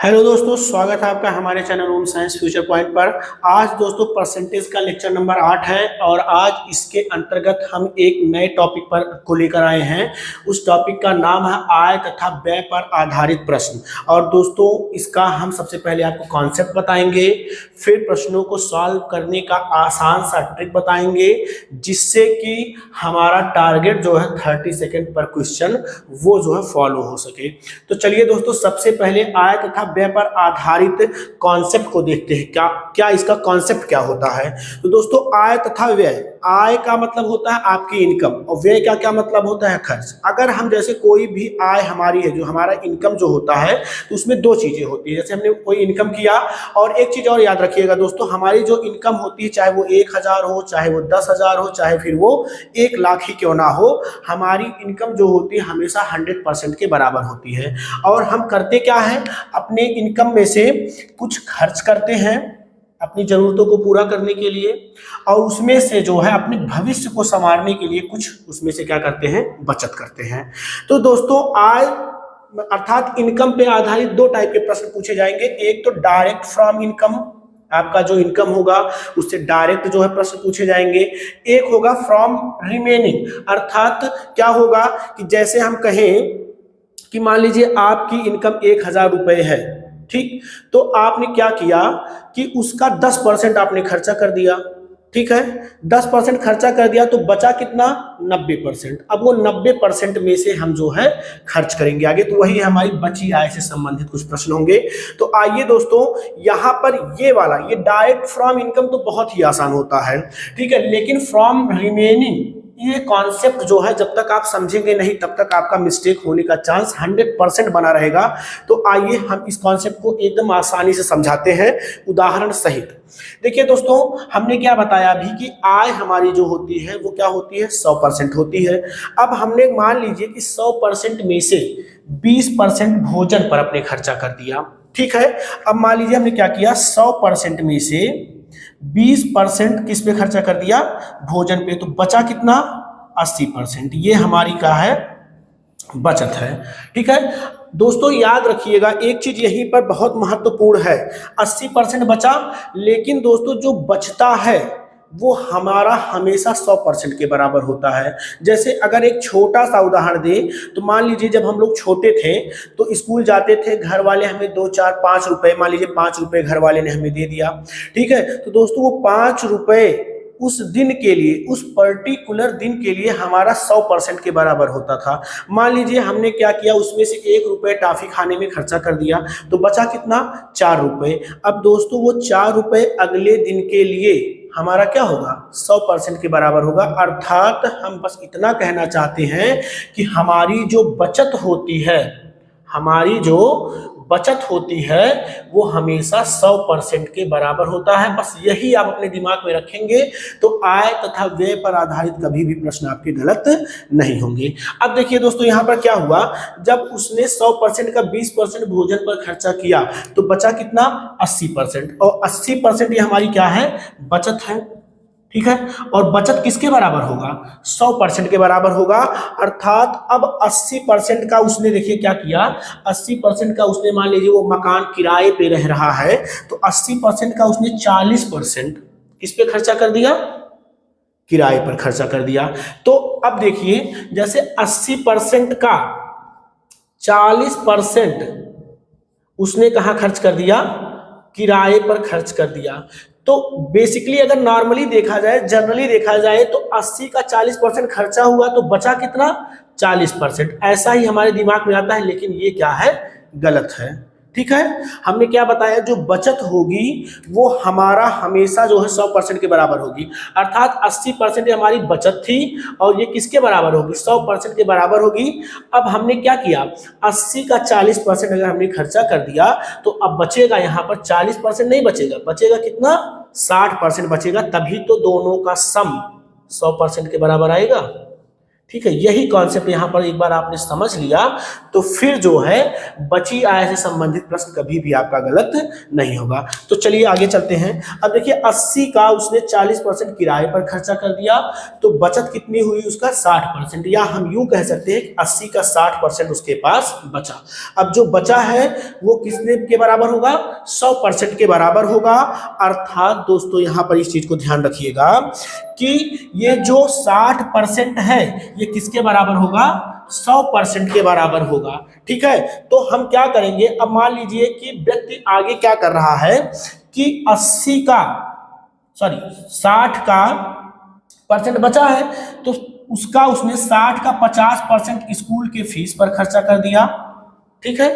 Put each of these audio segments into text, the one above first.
Hello दोस्तों, स्वागत है आपका हमारे चैनल ओम साइंस फ्यूचर पॉइंट पर। आज दोस्तों परसेंटेज का लेक्चर नंबर 8 है और आज इसके अंतर्गत हम एक नए टॉपिक पर को लेकर आए हैं। उस टॉपिक का नाम है आय तथा व्यय पर आधारित प्रश्न। और दोस्तों इसका हम सबसे पहले आपको कॉन्सेप्ट बताएंगे, फिर प्रश्नों को सॉल्व करने का आसान सा ट्रिक बताएंगे, जिससे कि हमारा टारगेट जो है 30 सेकेंड पर क्वेश्चन वो जो है फॉलो हो सके। तो चलिए दोस्तों, सबसे पहले आय तथा व्यय पर आधारित कॉन्सेप्ट को देखते हैं। क्या इसका कॉन्सेप्ट क्या होता है। तो दोस्तों आय तथा व्यय, आय का मतलब होता है आपकी इनकम और व्यय का क्या मतलब होता है खर्च। अगर हम जैसे कोई भी आय हमारी है, जो हमारा इनकम जो होता है, तो उसमें दो चीजें होती है। जैसे हमने कोई इनकम किया, और एक चीज और याद रखिएगा दोस्तों, हमारी जो इनकम होती है, चाहे वो 1000 हो, चाहे वो 10,000 हो, चाहे फिर वो 1 लाख ही क्यों ना हो, हमारी इनकम जो होती है हमेशा 100% के बराबर होती है। और हम करते क्या है, अपने इनकम में से कुछ खर्च करते हैं अपनी जरूरतों को पूरा करने के लिए, और उसमें से जो है अपने भविष्य को संवारने के लिए कुछ उसमें से क्या करते हैं, बचत करते हैं। तो दोस्तों आय अर्थात इनकम पे आधारित दो टाइप के प्रश्न पूछे जाएंगे। एक तो डायरेक्ट फ्रॉम इनकम, आपका जो इनकम होगा उससे डायरेक्ट जो है प्रश्न पूछे जाएंगे। एक होगा फ्रॉम रिमेनिंग, अर्थात क्या होगा कि जैसे हम कहें कि मान लीजिए आपकी इनकम 1000 रुपए है, ठीक, तो आपने क्या किया कि उसका 10% आपने खर्चा कर दिया, ठीक है, 10% खर्चा कर दिया, तो बचा कितना, 90%। अब वो 90% में से हम जो है खर्च करेंगे आगे, तो वही हमारी बची आय से संबंधित कुछ प्रश्न होंगे। तो आइए दोस्तों, यहाँ पर ये वाला, ये डायरेक्ट फ्रॉम इनकम तो बहुत ही आसान होता है, ठीक है, लेकिन फ्रॉम रिमेनिंग ये कॉन्सेप्ट जो है जब तक आप समझेंगे नहीं तब तक आपका मिस्टेक होने का चांस 100% बना रहेगा। तो आइए हम इस कॉन्सेप्ट को एकदम आसानी से समझाते हैं उदाहरण सहित। देखिए दोस्तों, हमने क्या बताया अभी कि आय हमारी जो होती है वो क्या होती है, 100% होती है। अब हमने मान लीजिए कि 100% में से 20% भोजन पर अपने खर्चा कर दिया, ठीक है। अब मान लीजिए हमने क्या किया, 100% में से 20% किस पे खर्चा कर दिया, भोजन पे, तो बचा कितना, 80%। ये हमारी का है बचत है, ठीक है। दोस्तों याद रखिएगा एक चीज यहीं पर बहुत महत्वपूर्ण है, 80% बचा, लेकिन दोस्तों जो बचता है वो हमारा हमेशा 100% के बराबर होता है। जैसे अगर एक छोटा सा उदाहरण दें, तो मान लीजिए जब हम लोग छोटे थे तो स्कूल जाते थे, घर वाले हमें 2 4 5 रुपए, मान लीजिए 5 रुपए घर वाले ने हमें दे दिया, ठीक है। तो दोस्तों वो 5 रुपए उस दिन के लिए, उस पर्टिकुलर दिन के लिए हमारा 100% के बराबर होता था। मान लीजिए हमने क्या किया, उसमें से 1 रुपए टॉफी खाने में खर्चा कर दिया, तो बचा कितना, 4 रुपए। अब दोस्तों वो 4 रुपए अगले दिन के लिए हमारा क्या होगा, 100% के बराबर होगा। अर्थात हम बस इतना कहना चाहते हैं कि हमारी जो बचत होती है, हमारी जो बचत होती है वो हमेशा 100% के बराबर होता है। बस यही आप अपने दिमाग में रखेंगे तो आय तथा व्यय पर आधारित कभी भी प्रश्न आपके गलत नहीं होंगे। अब देखिए दोस्तों, यहाँ पर क्या हुआ, जब उसने 100% का 20% भोजन पर खर्चा किया तो बचा कितना, 80%, और 80% ये हमारी क्या है, बचत है, ठीक है। और बचत किसके बराबर होगा, 100% के बराबर होगा। अर्थात अब 80% का उसने, देखिए क्या किया, 80% का उसने, मान लीजिए वो मकान किराए पे रह रहा है, तो 80% का उसने 40% किस पे खर्चा कर दिया, किराए पर खर्चा कर दिया। तो अब देखिए, जैसे 80% का 40% उसने कहाँ खर्च कर दिया, किराए पर खर्च कर दिया। तो बेसिकली अगर नॉर्मली देखा जाए, जनरली देखा जाए, तो 80 का 40% खर्चा हुआ तो बचा कितना, 40%। ऐसा ही हमारे दिमाग में आता है, लेकिन ये क्या है, गलत है, ठीक है। हमने क्या बताया, जो बचत होगी वो हमारा हमेशा जो है 100% के बराबर होगी। अर्थात 80% हमारी बचत थी और ये किसके बराबर होगी, 100% के बराबर होगी। अब हमने क्या किया, 80 का 40% अगर हमने खर्चा कर दिया तो अब बचेगा यहाँ पर 40% नहीं बचेगा, बचेगा कितना, 60% बचेगा। तभी तो दोनों का सम 100% के बराबर आएगा, ठीक है। यही कॉन्सेप्ट यहाँ पर एक बार आपने समझ लिया तो फिर जो है बची आय से संबंधित प्रश्न कभी भी आपका गलत नहीं होगा। तो चलिए आगे चलते हैं। अब देखिए 80 का उसने 40% किराए पर खर्चा कर दिया, तो बचत कितनी हुई उसका 60%, या हम यूं कह सकते हैं कि 80 का 60% उसके पास बचा। अब जो बचा है वो किसने के बराबर होगा, 100% के बराबर होगा। अर्थात दोस्तों यहां पर इस चीज को ध्यान रखिएगा कि ये जो 60% है ये किसके बराबर होगा, 100% के बराबर होगा। ठीक है, तो हम क्या करेंगे, अब मान लीजिए कि व्यक्ति आगे क्या कर रहा है कि 60 का परसेंट बचा है, तो उसने 60 का 50% स्कूल के फीस पर खर्चा कर दिया। ठीक है,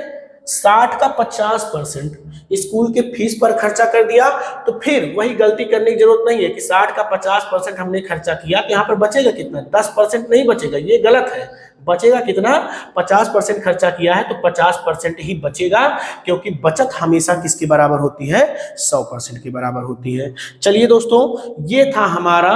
60 का 50% स्कूल के फीस पर खर्चा कर दिया, तो फिर वही गलती करने की जरूरत नहीं है कि 60 का 50% हमने खर्चा किया, तो यहाँ पर बचेगा कितना, 10% नहीं बचेगा, ये गलत है। बचेगा कितना, 50% खर्चा किया है तो 50% ही बचेगा, क्योंकि बचत हमेशा किसके बराबर होती है, 100% के बराबर होती है। चलिए दोस्तों, ये था हमारा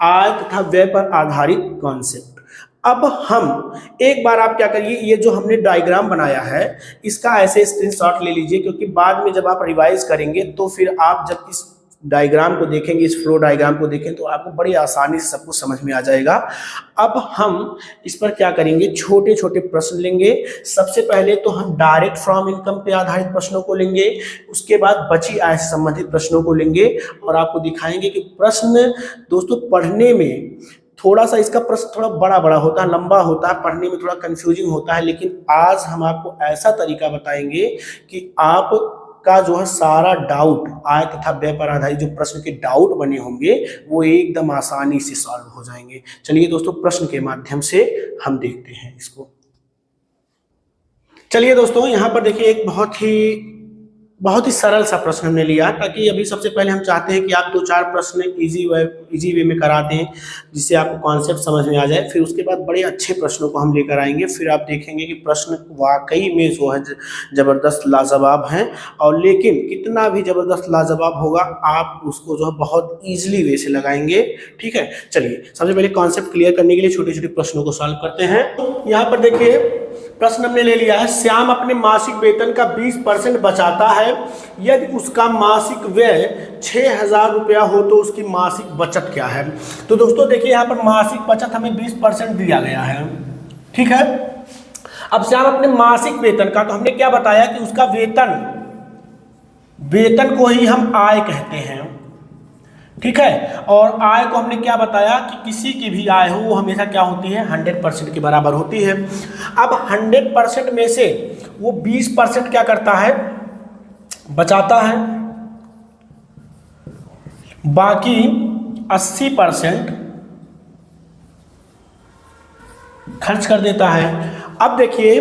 आय तथा व्यय पर आधारित कॉन्सेप्ट। अब हम एक बार आप क्या करिए, ये जो हमने डायग्राम बनाया है इसका ऐसे स्क्रीनशॉट ले लीजिए, क्योंकि बाद में जब आप रिवाइज करेंगे तो फिर आप जब इस डायग्राम को देखेंगे, इस फ्लो डायग्राम को देखें, तो आपको बड़ी आसानी से सब कुछ समझ में आ जाएगा। अब हम इस पर क्या करेंगे, छोटे छोटे प्रश्न लेंगे। सबसे पहले तो हम डायरेक्ट फ्रॉम इनकम पे आधारित प्रश्नों को लेंगे, उसके बाद बची आय से संबंधित प्रश्नों को लेंगे, और आपको दिखाएंगे कि प्रश्न दोस्तों पढ़ने में थोड़ा सा इसका प्रश्न थोड़ा बड़ा होता है, लंबा होता है, पढ़ने में थोड़ा कंफ्यूजिंग होता है, लेकिन आज हम आपको ऐसा तरीका बताएंगे कि आप का जो है सारा डाउट, आय तथा व्यय पर आधारित जो प्रश्न के डाउट बने होंगे वो एकदम आसानी से सॉल्व हो जाएंगे। चलिए दोस्तों, प्रश्न के माध्यम से हम देखते हैं इसको। चलिए दोस्तों, यहाँ पर देखिए एक बहुत ही सरल सा प्रश्न हमने लिया, ताकि अभी सबसे पहले हम चाहते हैं कि आप 2-4 प्रश्न इजी वे में कराते हैं, जिससे आपको कॉन्सेप्ट समझ में आ जाए। फिर उसके बाद बड़े अच्छे प्रश्नों को हम लेकर आएंगे, फिर आप देखेंगे कि प्रश्न वाकई में जो है ज़बरदस्त लाजवाब हैं, और लेकिन कितना भी ज़बरदस्त लाजवाब होगा आप उसको जो है बहुत ईजिली वे से लगाएंगे। ठीक है, चलिए सबसे पहले कॉन्सेप्ट क्लियर करने के लिए छोटे छोटे प्रश्नों को सॉल्व करते हैं। यहाँ पर देखिए प्रश्न हमने ले लिया है, श्याम अपने मासिक वेतन का 20% बचाता है, यदि उसका मासिक व्यय 6000 रुपया हो तो उसकी मासिक बचत क्या है। तो दोस्तों देखिए यहाँ पर मासिक बचत हमें 20% दिया गया है। ठीक है, अब श्याम अपने मासिक वेतन का, तो हमने क्या बताया कि उसका वेतन को ही हम आय कहते हैं। ठीक है, और आय को हमने क्या बताया कि किसी की भी आय हो वो हमेशा क्या होती है, 100% के बराबर होती है। अब 100% में से वो 20% क्या करता है, बचाता है, बाकी 80% खर्च कर देता है। अब देखिए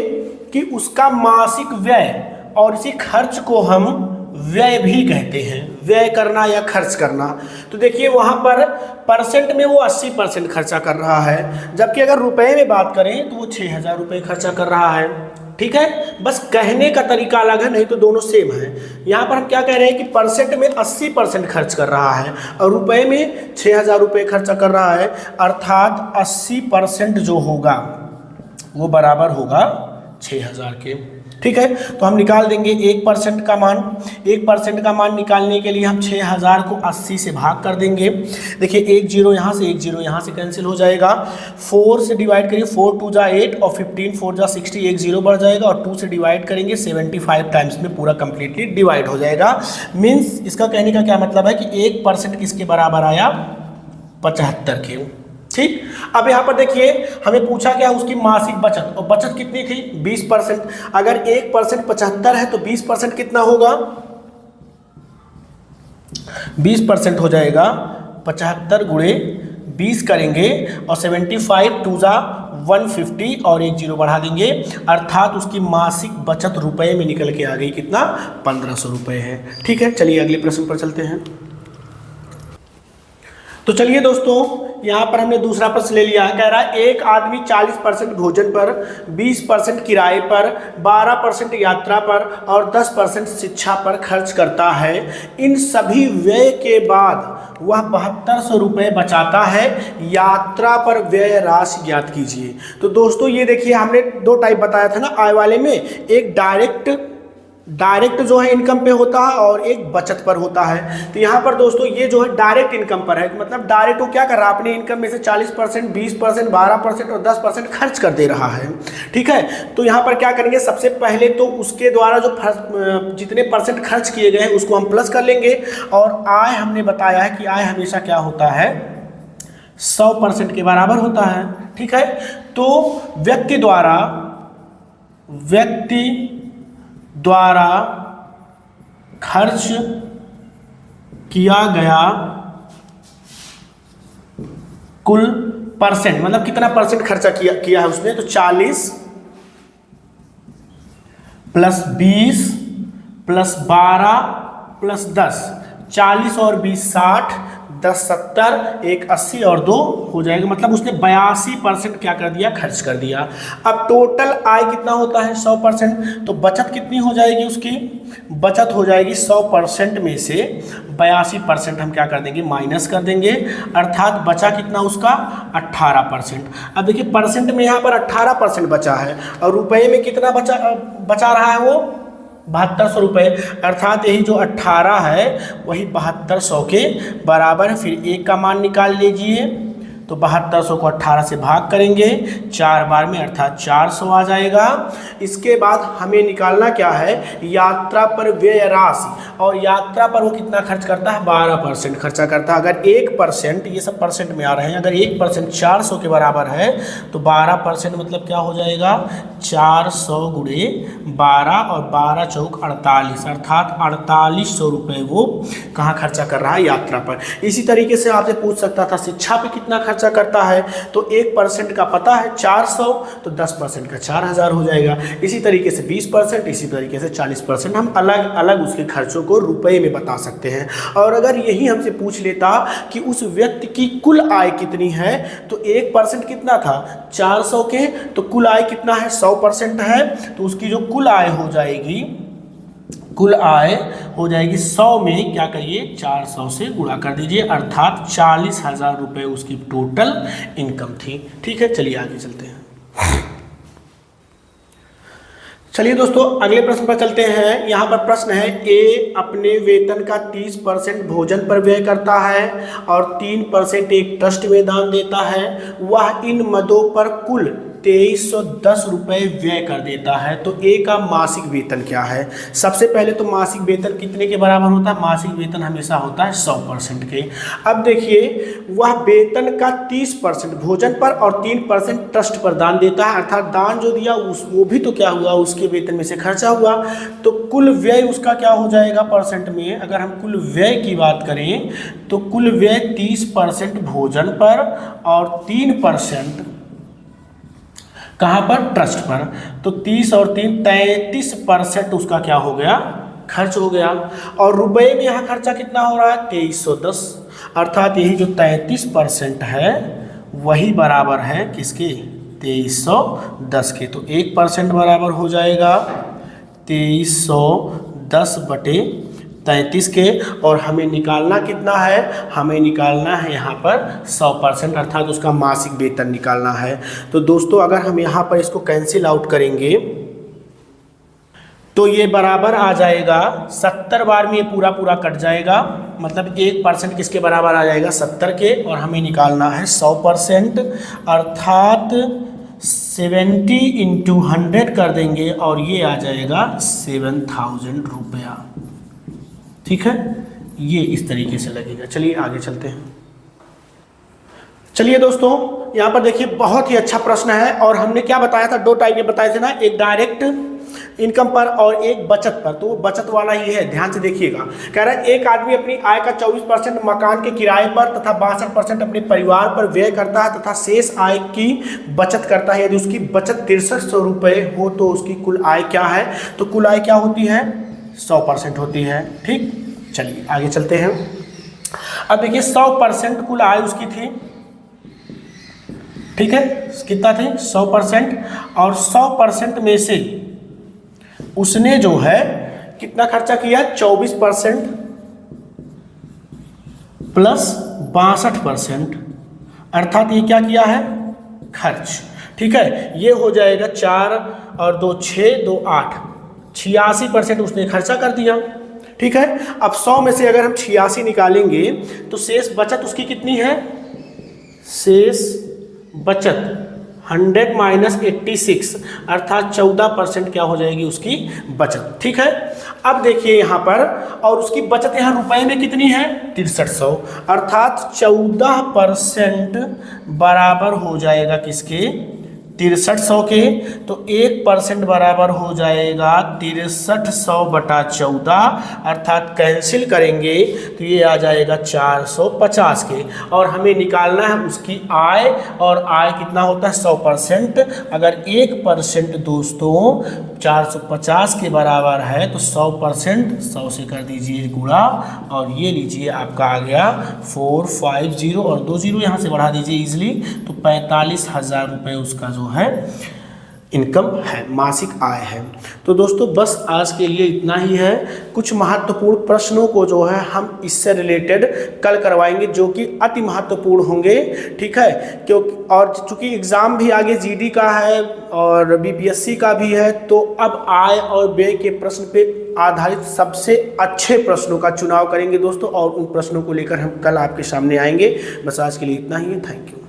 कि उसका मासिक व्यय, और इसी खर्च को हम व्यय भी कहते हैं, व्यय करना या खर्च करना। तो देखिए वहाँ पर परसेंट में वो 80% खर्चा कर रहा है, जबकि अगर रुपए में बात करें तो वो 6000 रुपये खर्चा कर रहा है। ठीक है, बस कहने का तरीका अलग है, नहीं तो दोनों सेम है। यहाँ पर हम क्या कह रहे हैं कि परसेंट में 80% खर्च कर रहा है और रुपए में 6000 रुपये खर्चा कर रहा है, अर्थात 80% जो होगा वो बराबर होगा 6000 के। ठीक है, तो हम निकाल देंगे 1% का मान। 1% का मान निकालने के लिए हम 6000 को 80 से भाग कर देंगे। देखिए 1 0 यहाँ से, 1 0 यहाँ से कैंसिल हो जाएगा। 4 से डिवाइड करिए, 4 2 जा 8 और 15 4 जा 60, 1 0 बढ़ जाएगा, और 2 से डिवाइड करेंगे 75 टाइम्स में पूरा कंप्लीटली डिवाइड हो जाएगा। मीन्स इसका कहने का क्या मतलब है कि 1% किसके बराबर आया, 75 के। ठीक, अब यहाँ पर देखिए हमें पूछा क्या, उसकी मासिक बचत, और बचत कितनी थी, 20%। अगर 1% 75 है तो 20% कितना होगा, 20% हो जाएगा 75 गुणे 20 करेंगे, और 75 2 जा 150 और 1 0 बढ़ा देंगे, अर्थात उसकी मासिक बचत रुपए में निकल के आ गई कितना, 1500 रुपये है। ठीक है, चलिए अगले प्रश्न पर चलते हैं। तो चलिए दोस्तों, यहाँ पर हमने दूसरा प्रश्न ले लिया है। कह रहा है एक आदमी 40% भोजन पर, 20% किराए पर, 12% यात्रा पर और 10% शिक्षा पर खर्च करता है। इन सभी व्यय के बाद वह 7200 रुपये बचाता है। यात्रा पर व्यय राशि ज्ञात कीजिए। तो दोस्तों ये देखिए, हमने दो टाइप बताया था ना आय वाले में, एक डायरेक्ट जो है इनकम पे होता है और एक बचत पर होता है। तो यहाँ पर दोस्तों ये जो है डायरेक्ट इनकम पर है, मतलब डायरेक्ट वो क्या कर रहा है, अपने इनकम में से 40%, 20%, 12% और 10% खर्च कर दे रहा है। ठीक है, तो यहाँ पर क्या करेंगे, सबसे पहले तो उसके द्वारा जो जितने परसेंट खर्च किए गए हैं उसको हम प्लस कर लेंगे। और आय हमने बताया है कि आय हमेशा क्या होता है, 100% के बराबर होता है। ठीक है, तो व्यक्ति द्वारा खर्च किया गया कुल परसेंट, मतलब कितना परसेंट खर्चा किया है उसने, तो 40 प्लस 20 प्लस 12 प्लस 10, 40 और 20 60, 10 70, 1 80 और 2 हो जाएगा, मतलब उसने 82% क्या कर दिया, खर्च कर दिया। अब टोटल आय कितना होता है, 100%, तो बचत कितनी हो जाएगी उसकी, बचत हो जाएगी 100% में से 82% हम क्या कर देंगे, माइनस कर देंगे, अर्थात बचा कितना उसका 18%। अब देखिए परसेंट में यहाँ पर 18% बचा है और रुपए में कितना बचा रहा है वो 7200 रुपये, अर्थात यही जो 18 है वही 7200 के बराबर है। फिर एक का मान निकाल लीजिए, तो 7200 को 18 से भाग करेंगे 4 बार में, अर्थात 400 आ जाएगा। इसके बाद हमें निकालना क्या है, यात्रा पर व्यय राशि, और यात्रा पर वो कितना खर्च करता है, 12% खर्चा करता है। अगर 1%, ये सब परसेंट में आ रहे हैं, अगर 1% 400 के बराबर है तो 12% मतलब क्या हो जाएगा, 400 गुणे 12 और 12 चौक 48, अर्थात 4800 रुपये वो कहाँ खर्चा कर रहा है, यात्रा पर। इसी तरीके से आपसे पूछ सकता था शिक्षा पे कितना खर्चा करता है, तो 1% का पता है 400, तो 10% का 4000 हो जाएगा। इसी तरीके से 20%, इसी तरीके से 40% हम अलग अलग उसके खर्चों को रुपए में बता सकते हैं। और अगर यही हमसे पूछ लेता कि उस व्यक्ति की कुल आय कितनी है, तो 1% कितना था 400 के, तो कुल आय कितना है 100% है, तो उसकी जो कुल आय हो जाएगी, कुल आय हो जाएगी 100 में क्या करिए 400 से गुणा कर दीजिए, अर्थात 40,000 रुपये उसकी टोटल इनकम थी। ठीक है, चलिए आगे चलते हैं। चलिए दोस्तों अगले प्रश्न पर चलते हैं। यहाँ पर प्रश्न है, ए अपने वेतन का 30% भोजन पर व्यय करता है और 3% एक ट्रस्ट में दान देता है। वह इन मदों पर कुल 2310 रुपये व्यय कर देता है। तो ए का मासिक वेतन क्या है। सबसे पहले तो मासिक वेतन कितने के बराबर होता है, मासिक वेतन हमेशा होता है 100% के। अब देखिए वह वेतन का 30% भोजन पर और 3% ट्रस्ट पर दान देता है, अर्थात दान जो दिया वो भी तो क्या हुआ, उसके वेतन में से खर्चा हुआ। तो कुल व्यय उसका क्या हो जाएगा परसेंट में, अगर हम कुल व्यय की बात करें तो कुल व्यय 30% भोजन पर और 3% कहाँ पर, ट्रस्ट पर। तो 30 और 3 33% उसका क्या हो गया, खर्च हो गया। और रुपए में यहाँ खर्चा कितना हो रहा है 2310, अर्थात यही जो 33% है वही बराबर है किसके, 2310 के। तो 1% बराबर हो जाएगा 2310 बटे 33 के। और हमें निकालना कितना है, हमें निकालना है यहाँ पर 100%, अर्थात उसका मासिक वेतन निकालना है। तो दोस्तों अगर हम यहाँ पर इसको कैंसिल आउट करेंगे तो ये बराबर आ जाएगा 70 बार में ये पूरा पूरा कट जाएगा, मतलब 1% किसके बराबर आ जाएगा 70 के। और हमें निकालना है 100%, अर्थात 70 × 100 कर देंगे और ये आ जाएगा 7000 रुपया। ठीक है, ये इस तरीके से लगेगा। चलिए आगे चलते हैं। चलिए दोस्तों यहाँ पर देखिए बहुत ही अच्छा प्रश्न है। और हमने क्या बताया था, दो टाइप के बताए थे ना, एक डायरेक्ट इनकम पर और एक बचत पर। तो वो बचत वाला ही है, ध्यान से देखिएगा। कह रहा है एक आदमी अपनी आय का 24% मकान के किराए पर तथा 62% अपने परिवार पर व्यय करता है तथा शेष आय की बचत करता है। यदि उसकी बचत 6300 रुपये हो तो उसकी कुल आय क्या है, तो कुल आय क्या होती है 100% होती है। ठीक, चलिए आगे चलते हैं। अब देखिए 100% कुल आय उसकी थी, ठीक है, कितना थी 100%, और 100% में से उसने जो है कितना खर्चा किया 24% प्लस 62%, अर्थात ये क्या किया है खर्च, ठीक है। ये हो जाएगा 4 और 2 6, 2 8, 86% उसने खर्चा कर दिया, ठीक है। अब 100 में से अगर हम 86 निकालेंगे तो शेष बचत उसकी कितनी है, शेष बचत 100 माइनस 86, अर्थात 14% क्या हो जाएगी उसकी बचत, ठीक है। अब देखिए यहाँ पर, और उसकी बचत यहाँ रुपए में कितनी है 6300, अर्थात 14% बराबर हो जाएगा किसके 6300 के, तो 1% बराबर हो जाएगा 6300/14, अर्थात कैंसिल करेंगे तो ये आ जाएगा 450 के, और हमें निकालना है उसकी आय, और आय कितना होता है 100%, अगर 1% दोस्तों 450 के बराबर है तो 100% 100 से कर दीजिए गुणा, और ये लीजिए आपका आ गया 450 और 2 0 यहाँ से बढ़ा दीजिए इजीली, तो 45,000 रुपये उसका जो है इनकम है, मासिक आय है। तो दोस्तों बस आज के लिए इतना ही है। कुछ महत्वपूर्ण प्रश्नों को जो है हम इससे रिलेटेड कल करवाएंगे जो कि अति महत्वपूर्ण होंगे, ठीक है, क्योंकि और चूंकि एग्ज़ाम भी आगे जीडी का है और बीपीएससी का भी है, तो अब आय और व्यय के प्रश्न पे आधारित सबसे अच्छे प्रश्नों का चुनाव करेंगे दोस्तों, और उन प्रश्नों को लेकर हम कल आपके सामने आएंगे। बस आज के लिए इतना ही है, थैंक यू।